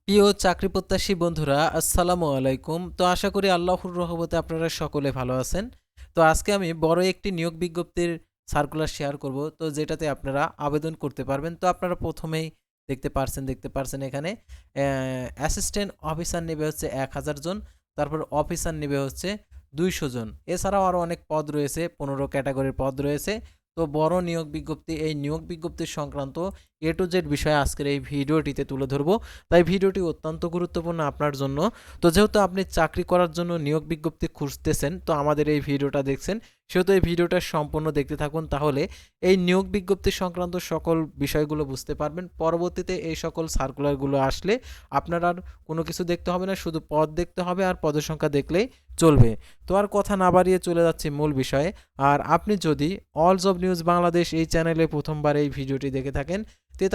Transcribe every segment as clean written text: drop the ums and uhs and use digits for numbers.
প্রিয় চাকরি প্রত্যাশী বন্ধুরা, আসসালামু আলাইকুম। তো আশা করি আল্লাহর রহমতে আপনারা সকলে ভালো আছেন। তো আজকে আমি বড় একটি নিয়োগ বিজ্ঞপ্তির সার্কুলার শেয়ার করব, তো যেটাতে আপনারা আবেদন করতে পারবেন। তো আপনারা প্রথমেই দেখতে পারছেন এখানে অ্যাসিস্ট্যান্ট অফিসার নেবে হচ্ছে 1000 জন, তারপর অফিসার নেবে হচ্ছে 200 জন। এছাড়াও আরও অনেক পদ রয়েছে, 15 ক্যাটাগরির পদ রয়েছে। তো বড় নিয়োগ বিজ্ঞপ্তি, এই নিয়োগ বিজ্ঞপ্তির সংক্রান্ত এ টু জেড বিষয়ে আজকের এই ভিডিওটিতে তুলে ধরবো। তাই ভিডিওটি অত্যন্ত গুরুত্বপূর্ণ আপনার জন্য। তো যেহেতু আপনি চাকরি করার জন্য নিয়োগ বিজ্ঞপ্তি খুঁজতেছেন, তো আমাদের এই ভিডিওটা দেখছেন, সেহেতু এই ভিডিওটা সম্পূর্ণ দেখতে থাকুন। তাহলে এই নিয়োগ বিজ্ঞপ্তি সংক্রান্ত সকল বিষয়গুলো বুঝতে পারবেন। পরবর্তীতে এই সকল সার্কুলারগুলো আসলে আপনার আর কোনো কিছু দেখতে হবে না, শুধু পদ দেখতে হবে আর পদের সংখ্যা দেখলেই চলবে। তো আর কথা না বাড়িয়ে চলে যাচ্ছি মূল বিষয়ে। আর আপনি যদি অল জব নিউজ বাংলাদেশ এই চ্যানেলে প্রথমবার এই ভিডিওটি দেখে থাকেন,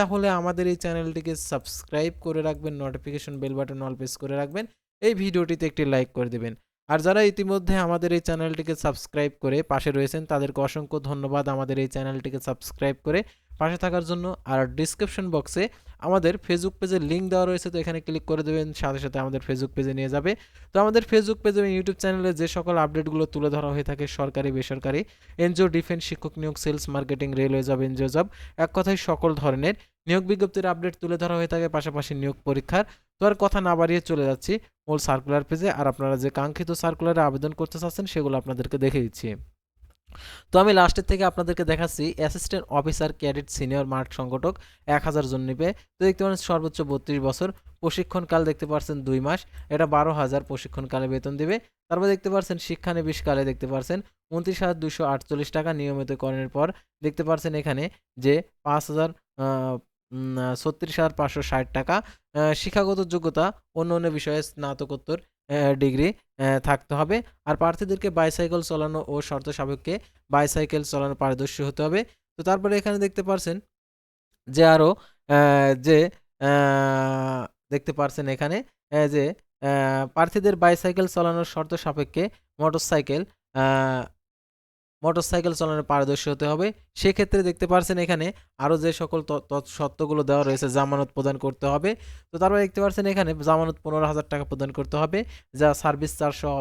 তাহলে আমাদের এই চ্যানেলটিকে সাবস্ক্রাইব করে রাখবেন, notification bell button all press করে রাখবেন, এই ভিডিওটিতে একটি লাইক করে দেবেন। আর যারা ইতিমধ্যে আমাদের এই চ্যানেলটিকে সাবস্ক্রাইব করে পাশে রয়েছেন, তাদেরকে অসংখ্য ধন্যবাদ আমাদের এই চ্যানেলটিকে সাবস্ক্রাইব করে পাশে থাকার জন্য। আর ডিসক্রিপশন বক্সে আমাদের ফেসবুক পেজের লিঙ্ক দেওয়া রয়েছে, তো এখানে ক্লিক করে দেবেন, সাথে সাথে আমাদের ফেসবুক পেজে নিয়ে যাবে। তো আমাদের ফেসবুক পেজ এবং ইউটিউব চ্যানেলে যে সকল আপডেটগুলো তুলে ধরা হয়ে থাকে, সরকারি বেসরকারি, এনজিও, ডিফেন্স, শিক্ষক নিয়োগ, sales, marketing, railway job, NGO job, এক কথায় সকল ধরনের নিয়োগ বিজ্ঞপ্তির আপডেট তুলে ধরা হয়ে থাকে, পাশাপাশি নিয়োগ পরীক্ষার। তো আর কথা না বাড়িয়ে চলে যাচ্ছি মূল সার্কুলার পেজে। আর আপনারা যে কাঙ্ক্ষিত সার্কুলারে আবেদন করতে চাচ্ছেন সেগুলো আপনাদেরকে দেখে দিচ্ছি। তো আমি লাস্টের থেকে আপনাদেরকে দেখাচ্ছি অ্যাসিস্ট্যান্ট অফিসার ক্যাডেট সিনিয়র মাঠ সংগঠক 1000 জন নিবে। তো দেখতে পাচ্ছেন সর্বোচ্চ 32 বছর, প্রশিক্ষণকাল দেখতে পাচ্ছেন 2 মাস, এটা 12,000 প্রশিক্ষণকালে বেতন দিবে। তারপর দেখতে পাচ্ছেন শিক্ষানবিশকালে দেখতে পাচ্ছেন 29,248 টাকা নিয়মিতকরণের পর। দেখতে পাচ্ছেন এখানে যে 5,000 36,560 টাকা। শিক্ষাগত যোগ্যতা অন্য অন্য বিষয়ে স্নাতকোত্তর ডিগ্রি থাকতে হবে। আর প্রার্থীদেরকে বাইসাইকেল চালানো ও শর্ত সাপেক্ষে বাইসাইকেল চালানো পারদর্শী হতে হবে। তো তারপরে এখানে দেখতে পারছেন যে আরও যে আহ, দেখতে পারছেন এখানে যে প্রার্থীদের বাইসাইকেল চালানোর শর্ত সাপেক্ষে মোটরসাইকেল মোটরসাইকেল চালানোর পারদর্শী হতে হবে। সেক্ষেত্রে দেখতে পাচ্ছেন এখানে আরও যে সকল শর্তগুলো দেওয়া রয়েছে, জামানত প্রদান করতে হবে। তো তারপরে দেখতে পাচ্ছেন এখানে জামানত 15,000 টাকা প্রদান করতে হবে, যা সার্ভিস চার্জ সহ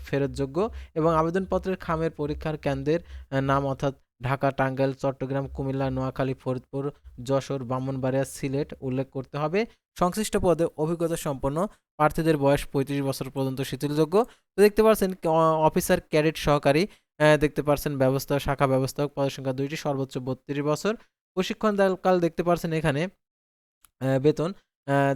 ফেরতযোগ্য। এবং আবেদনপত্রের খামের পরীক্ষার কেন্দ্রের নাম অর্থাৎ ঢাকা, টাঙ্গাইল, চট্টগ্রাম, কুমিল্লা, নোয়াখালী, ফরিদপুর, যশোর, ব্রাহ্মণবাড়িয়া, সিলেট উল্লেখ করতে হবে। সংশ্লিষ্ট পদে অভিজ্ঞতা সম্পন্ন প্রার্থীদের বয়স 35 বছর পর্যন্ত শিথিলযোগ্য। তো দেখতে পাচ্ছেন অফিসার ক্যাডেট সহকারী দেখতে পাচ্ছেন ব্যবস্থাপক, শাখা ব্যবস্থাপক, পদের সংখ্যা 2টি, সর্বোচ্চ 32 বছর। প্রশিক্ষণ কাল দেখতে পাচ্ছেন এখানে বেতন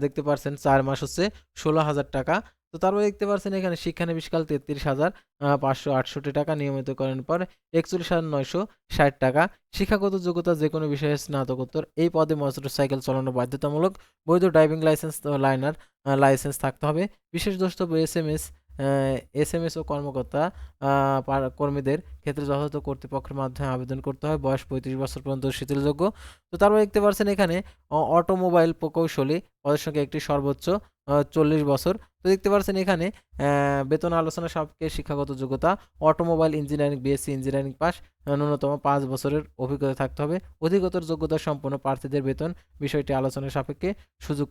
দেখতে পাচ্ছেন 4 মাস হচ্ছে 16,000 টাকা। তো তারপরে দেখতে পাচ্ছেন এখানে শিক্ষানবিশকাল 33,568 টাকা, নিয়মিতকরণের পর 41,960 টাকা। শিক্ষাগত যোগ্যতা যে কোনো বিষয়ে স্নাতকোত্তর। এই পদে মোটরসাইকেল চালানো বাধ্যতামূলক। বৈধ ড্রাইভিং লাইসেন্স লাইনার লাইসেন্স থাকতে হবে। বিশেষ দ্রষ্টব্য এসএমএস ও কর্মকর্তা কর্মীদের ক্ষেত্রে যথাযথ কর্তৃপক্ষের মাধ্যমে আবেদন করতে হয়। বয়স 35 বছর পর্যন্ত শিথিলযোগ্য। তো তারপর দেখতে পাচ্ছেন এখানে অটোমোবাইল প্রকৌশলী পদের সংখ্যা একটি, সর্বোচ্চ 40 বছর। তো দেখতে পাচ্ছেন এখানে বেতন আলোচনা সাপেক্ষে শিক্ষাগত যোগ্যতা automobile engineering, BSc engineering pass, ন্যূনতম 5 বছরের অভিজ্ঞতা থাকতে হবে। অধিকতর যোগ্যতা সম্পন্ন প্রার্থীদের বেতন বিষয়টি আলোচনা সাপেক্ষে সুযোগ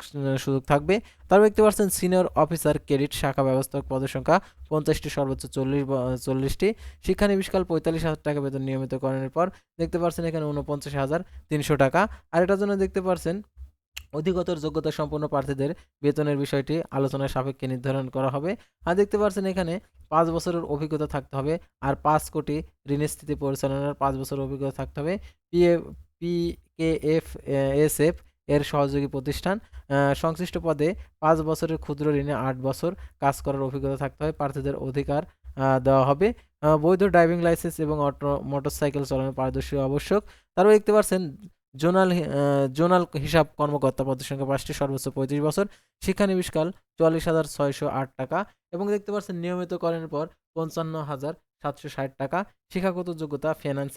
থাকবে। তারপর দেখতে পাচ্ছেন সিনিয়র অফিসার ক্রেডিট শাখা ব্যবস্থাপক পদের সংখ্যা 50টি, সর্বোচ্চ 40টি। শিক্ষানবিশকাল 45,000 টাকা বেতন নিয়মিতকরণের পর। দেখতে পাচ্ছেন এখানে 49,300 টাকা। আর এটার জন্য দেখতে পাচ্ছেন অধিকতর যোগ্যতা সম্পন্ন প্রার্থীদের বেতনের বিষয়টি আলোচনার সাপেক্ষে নির্ধারণ করা হবে। আর দেখতে পাচ্ছেন এখানে 5 বছরের অভিজ্ঞতা থাকতে হবে। আর 5 কোটি ঋণ স্থিতি পরিচালনার 5 বছরের অভিজ্ঞতা থাকতে হবে। পিকেএফএসএফ এর সহযোগী প্রতিষ্ঠান। সংশ্লিষ্ট পদে 5 বছরের ক্ষুদ্র ঋণে 8 বছর কাজ করার অভিজ্ঞতা থাকতে হবে। প্রার্থীদের অধিকার দেওয়া হবে। বৈধ ড্রাইভিং লাইসেন্স এবং মোটরসাইকেল চালানোর পারদর্শী আবশ্যক। তারপর দেখতে পাচ্ছেন জোনাল হিসাব কর্মকর্তা পদের সংখ্যা 5টি, সর্বোচ্চ 35 বছর। শিক্ষানবিশকাল 44,608 টাকা। এবং দেখতে পাচ্ছেন নিয়মিতকরণের পর 55,760 টাকা। শিক্ষাগত যোগ্যতা ফাইন্যান্স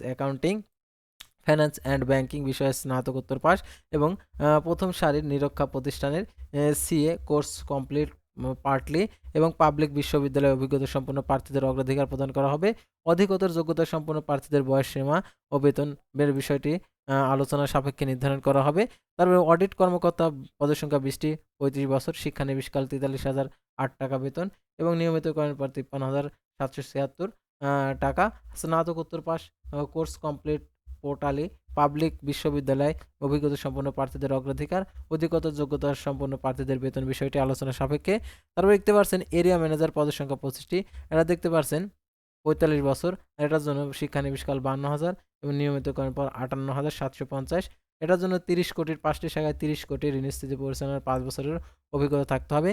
অ্যান্ড ব্যাংকিং বিষয়ে স্নাতকোত্তর পাস এবং প্রথম সারির নিরীক্ষা প্রতিষ্ঠানের সিএ কোর্স কমপ্লিট পার্টলি এবং পাবলিক বিশ্ববিদ্যালয়ে অভিজ্ঞতা সম্পন্ন প্রার্থীদের অগ্রাধিকার প্রদান করা হবে। অধিকতর যোগ্যতা সম্পন্ন প্রার্থীদের বয়স সীমা ও বেতনের বিষয়টি আলোচনা সাপেক্ষে নির্ধারণ করা হবে। তারপরে অডিট কর্মকর্তা পদের সংখ্যা 20টি, 35 বছর, শিক্ষানবিশকাল 43,008 টাকা বেতন এবং নিয়মিতকরণের পর 53,776 টাকা। স্নাতকোত্তর পাস, কোর্স কমপ্লিট পোর্টালে পাবলিক বিশ্ববিদ্যালয় অভিজ্ঞতা সম্পন্ন প্রার্থীদের অগ্রাধিকার, অধিকতর যোগ্যতা সম্পন্ন প্রার্থীদের বেতন বিষয়টি আলোচনা সাপেক্ষে। তারপর দেখতে পাচ্ছেন এরিয়া ম্যানেজার পদের সংখ্যা 25টি, এটা দেখতে পাচ্ছেন 45 বছর, এটার জন্য শিক্ষানবিশকাল 52,000 এবং নিয়মিতকরণের পর 58,750। এটার জন্য 30 কোটির 5টি শাখায় 30 কোটি ঋণ স্থিতি পরিচালনার 5 বছরের অভিজ্ঞতা থাকতে হবে।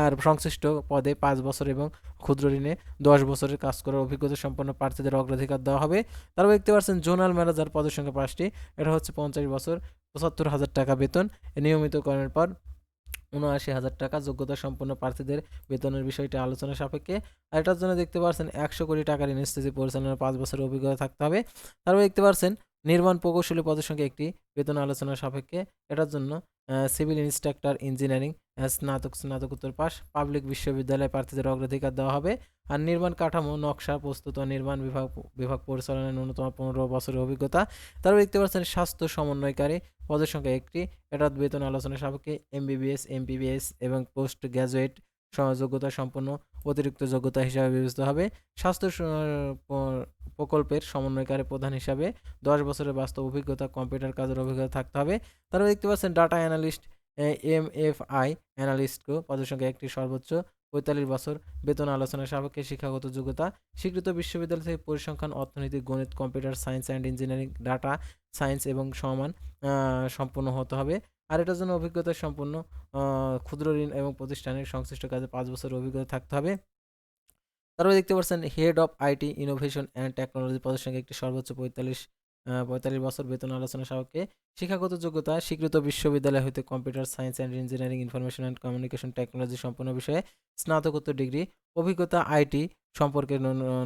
আর সংশ্লিষ্ট পদে 5 বছর এবং ক্ষুদ্র ঋণে 10 বছরের কাজ করার অভিজ্ঞতা সম্পন্ন প্রার্থীদের অগ্রাধিকার দেওয়া হবে। তারপর দেখতে পাচ্ছেন জোনাল ম্যানেজার পদের সংখ্যা 5টি, এটা হচ্ছে 50 বছর, 75,000 টাকা বেতন, নিয়মিতকরণের পর 79,000 টাকা। যোগ্যতা সম্পন্ন প্রার্থীদের বেতনের বিষয়টি আলোচনা সাপেক্ষে। আর এটার জন্য দেখতে পাচ্ছেন 100 কোটি টাকার স্থিতি পরিচালনার 5 বছরের অভিজ্ঞতা থাকতে হবে। তারপর দেখতে পাচ্ছেন নির্মাণ প্রকৌশলী পদের সংখ্যা 1টি, বেতন আলোচনা সাপেক্ষে। এটার জন্য সিভিল ইন্সট্রাক্টর ইঞ্জিনিয়ারিং, স্নাতকোত্তর পাস, পাবলিক বিশ্ববিদ্যালয় প্রার্থীদের অগ্রাধিকার দেওয়া হবে। আর নির্মাণ কাঠামো নকশা প্রস্তুত ও নির্মাণ বিভাগ পরিচালনায় ন্যূনতম 15 বছরের অভিজ্ঞতা। তারপর দেখতে পাচ্ছেন স্বাস্থ্য সমন্বয়কারী পদের সংখ্যা 1টি, এটার বেতন আলোচনা সাপেক্ষে। এমবিবিএস, এমপিবিএস এবং পোস্ট গ্র্যাজুয়েট যোগ্যতা সম্পন্ন অতিরিক্ত যোগ্যতা হিসাবে বিবেচিত হবে। স্বাস্থ্য প্রকল্পের সমন্বয়কারী প্রধান হিসাবে 10 বছরের বাস্তব অভিজ্ঞতা, কম্পিউটার কাজের অভিজ্ঞতা থাকতে হবে। তারপর দেখতে পাচ্ছেন ডাটা অ্যানালিস্ট, এমএফআই অ্যানালিস্ট পদের সংখ্যা 1টি, সর্বোচ্চ 45 বছর, বেতন আলোচনা সাপেক্ষে। শিক্ষাগত যোগ্যতা স্বীকৃত বিশ্ববিদ্যালয় থেকে পরিসংখ্যান, অর্থনীতি, গণিত, computer science and engineering, data science এবং সমান সম্পন্ন হতে হবে। আর এটার জন্য অভিজ্ঞতা সম্পন্ন ক্ষুদ্র ঋণ এবং প্রতিষ্ঠানের সংশ্লিষ্ট কাজে 5 বছরের অভিজ্ঞতা থাকতে হবে। তারপরে দেখতে পাচ্ছেন head of IT innovation and technology পদের সংখ্যা 1টি, সর্বোচ্চ 45 বছর, বেতন আলোচনা সাপেক্ষে। শিক্ষাগত যোগ্যতা স্বীকৃত বিশ্ববিদ্যালয় হতে computer science and engineering, information and communication technology সম্পন্ন বিষয়ে স্নাতকোত্তর ডিগ্রি, অভিজ্ঞতা আইটি সম্পর্কে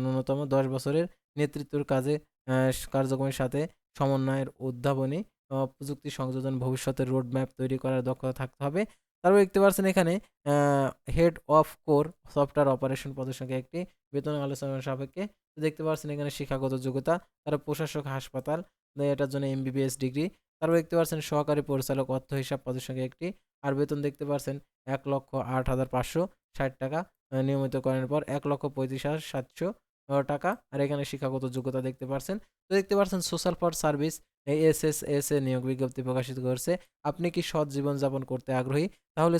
ন্যূনতম 10 বছরের, নেতৃত্বের কাজে কার্যক্রমের সাথে সমন্বয়ের উদ্ভাবনী প্রযুক্তি সংযোজন, ভবিষ্যতের রোডম্যাপ তৈরি করার দক্ষতা থাকতে হবে। তারপর দেখতে পাচ্ছেন এখানে head of core software operation পদের সংখ্যা 1টি, বেতন আলোচনার সাপেক্ষে। দেখতে পাচ্ছেন এখানে শিক্ষাগত যোগ্যতা, তার প্রশাসক হাসপাতাল, এটার জন্য এমবিবিএস ডিগ্রি। তারপর দেখতে পাচ্ছেন সহকারী পরিচালক অর্থ হিসাব পদের সংখ্যা 1টি, আর বেতন দেখতে পাচ্ছেন 1,08,560 টাকা, নিয়মিতকরণের পর 1,35,700 টাকা। আর এখানে শিক্ষাগত যোগ্যতা দেখতে পাচ্ছেন। তো দেখতে পাচ্ছেন সোশ্যাল ফর সার্ভিস এএসএসএস এ নিয়োগ বিজ্ঞপ্তি প্রকাশিত করেছে। আপনি কি সৎ জীবনযাপন করতে আগ্রহী? তাহলে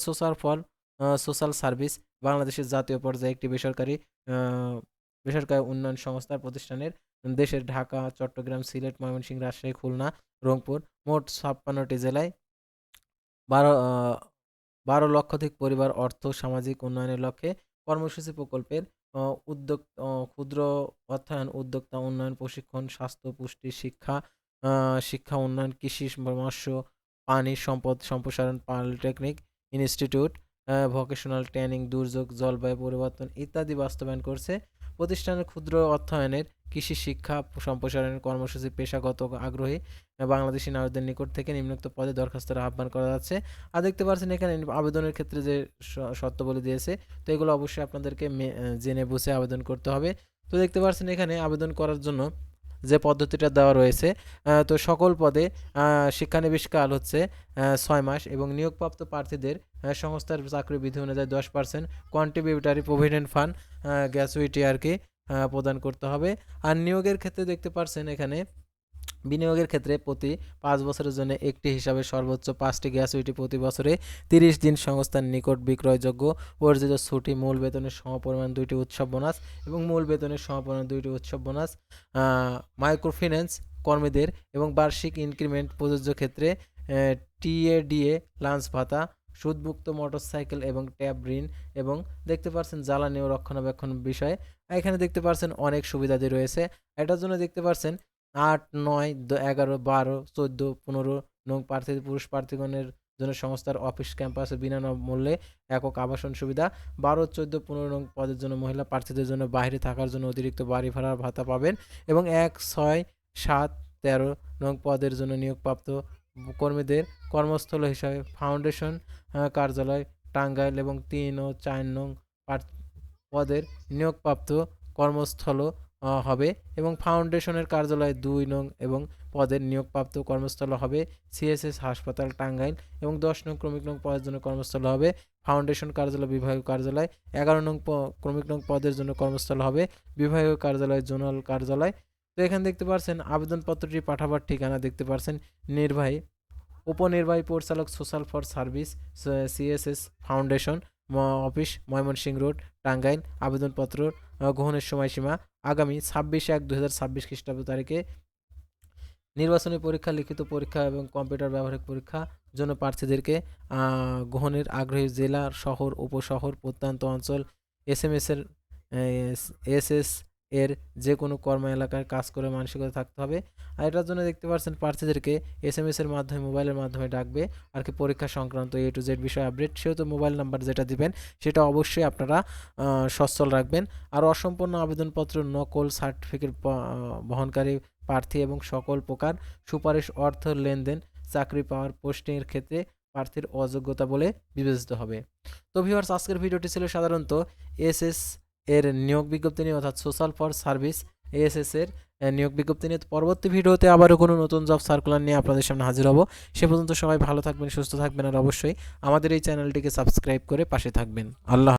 সোশ্যাল সার্ভিস বাংলাদেশের জাতীয় পর্যায়ে একটি বেসরকারি উন্নয়ন সংস্থার প্রতিষ্ঠানের দেশের ঢাকা, চট্টগ্রাম, সিলেট, ময়মনসিংহ, রাজশাহী, খুলনা, রংপুর মোট 56টি জেলায় 12 লক্ষাধিক পরিবার অর্থ সামাজিক উন্নয়নের লক্ষ্যে কর্মসূচি প্রকল্পের উদ্যোগ, ক্ষুদ্র অর্থায়ন, উদ্যোক্তা উন্নয়ন, প্রশিক্ষণ, স্বাস্থ্য, পুষ্টি, শিক্ষা উন্নয়ন, কৃষি, মৎস্য, পানি সম্পদ সম্প্রসারণ, পলিটেকনিক ইনস্টিটিউট, ভোকেশনাল ট্রেনিং, দুর্যোগ, জলবায়ু পরিবর্তন ইত্যাদি বাস্তবায়ন করছে। প্রতিষ্ঠানের ক্ষুদ্র অর্থায়নের, কৃষি শিক্ষা সম্প্রসারণের কর্মসূচি পেশাগত আগ্রহী বাংলাদেশি নাগরিকদের নিকট থেকে নিম্নোক্ত পদে দরখাস্তের আহ্বান করা যাচ্ছে। আর দেখতে পাচ্ছেন এখানে আবেদনের ক্ষেত্রে যে শর্তাবলী দিয়েছে, তো এগুলো অবশ্যই আপনাদেরকে জেনে বুঝে আবেদন করতে হবে। তো দেখতে পাচ্ছেন এখানে আবেদন করার জন্য যে পদ্ধতিটা দেওয়া রয়েছে, তো সকল পদে শিক্ষানবিশকাল হচ্ছে 6 মাস এবং নিয়োগপ্রাপ্ত প্রার্থীদের সংস্থার চাকরি বিধি অনুযায়ী 10% কন্ট্রিবিউটারি প্রভিডেন্ট ফান্ড গ্র্যাচুইটি আর কি প্রদান করতে হবে। আর নিয়োগের ক্ষেত্রে দেখতে পাচ্ছেন এখানে বিনিয়োগের ক্ষেত্রে প্রতি 5 বছরের জন্য একটি হিসাবে সর্বোচ্চ 5টি গ্র্যাচুইটি প্রতি বছরে 30 দিন সংস্থার নিকট বিক্রয়যোগ্য অর্জিত ছুটি, মূল বেতনের সমপরিমাণ 2টি উৎসব বোনাস এবং মূল বেতনের সমপরিমাণ 2টি উৎসব বোনাস, মাইক্রোফিন্যান্স কর্মীদের এবং বার্ষিক ইনক্রিমেন্ট প্রযোজ্য ক্ষেত্রে টিএডিএ, লাঞ্চ ভাতা, সুদমুক্ত মোটরসাইকেল এবং ট্যাব ঋণ এবং দেখতে পাচ্ছেন জ্বালানি ও রক্ষণাবেক্ষণ বিষয়ে এখানে দেখতে পাচ্ছেন অনেক সুবিধাদি রয়েছে। এটার জন্য দেখতে পাচ্ছেন 8, 9, 11, 12, 14, 15 নং প্রার্থী পুরুষ প্রার্থীগণের জন্য সংস্থার অফিস ক্যাম্পাসে বিনামূল্যে একক আবাসন সুবিধা। 12, 14, 15 নং পদের জন্য মহিলা প্রার্থীদের জন্য বাইরে থাকার জন্য অতিরিক্ত বাড়ি ভাড়ার ভাতা পাবেন এবং 1, 6, 7, 13 নং পদের জন্য নিয়োগপ্রাপ্ত কর্মীদের কর্মস্থল হিসাবে ফাউন্ডেশন কার্যালয় টাঙ্গাইল এবং 3 ও 4 নং পদের নিয়োগপ্রাপ্ত কর্মস্থল হবে এবং ফাউন্ডেশনের কার্যালয় ২ নং এবং পদের নিয়োগপ্রাপ্ত কর্মস্থল হবে সিএসএস হাসপাতাল টাঙ্গাইল এবং ১০ নং ক্রমিক নং পদের জন্য কর্মস্থল হবে ফাউন্ডেশন কার্যালয় বিভাগীয় কার্যালয়। ১১ নং ক্রমিক নং পদের জন্য কর্মস্থল হবে বিভাগীয় কার্যালয় জোনাল কার্যালয়। তো এখানে দেখতে পাচ্ছেন আবেদনপত্রটি পাঠাবার ঠিকানা দেখতে পাচ্ছেন নির্বাহী উপনির্বাহী পরিচালক social for service CSS foundation office Mymensingh road Tangail. আবেদনপত্র গ্রহণের সময়সীমা আগামী ২৬/১/২০২৬ খ্রিস্টাব্দ তারিখে। নির্বাচনী পরীক্ষা লিখিত পরীক্ষা এবং কম্পিউটার ব্যবহারিক পরীক্ষা জন্য প্রার্থীদেরকে গ্রহণের আগ্রহী জেলা শহর উপশহর প্রত্যন্ত অঞ্চল এসএস এর যে কোনো কর্ম এলাকায় কাজ করে মানসিকতা থাকতে হবে। আর এটার জন্য দেখতে পাচ্ছেন প্রার্থীদেরকে এসএমএস এর মাধ্যমে মোবাইলের মাধ্যমে ডাকবে আর কি পরীক্ষা সংক্রান্ত এ টু জেড বিষয় আপডেট। সেহেতু মোবাইল নাম্বার যেটা দিবেন সেটা অবশ্যই আপনারা সচ্ছল রাখবেন। আর অসম্পূর্ণ আবেদনপত্র নকল সার্টিফিকেট বহনকারী প্রার্থী এবং সকল প্রকার সুপারিশ অর্থ লেনদেন চাকরি পাওয়ার পোস্টিংয়ের ক্ষেত্রে প্রার্থীর অযোগ্যতা বলে বিবেচিত হবে। তো ভিউয়ার্স আজকের ভিডিওটি ছিল সাধারণত এসএস এর নিয়োগ বিজ্ঞপ্তি নিয়ে অর্থাৎ সোশ্যাল ফর সার্ভিস এএসএস এর নিয়োগ বিজ্ঞপ্তি নিয়ে। পরবর্তী ভিডিওতে আবারও কোনো নতুন জব সার্কুলার নিয়ে আপনাদের সামনে হাজির হব। সে পর্যন্ত সবাই ভালো থাকবেন সুস্থ থাকবেন আর অবশ্যই আমাদের এই চ্যানেলটিকে সাবস্ক্রাইব করে পাশে থাকবেন। আল্লাহ।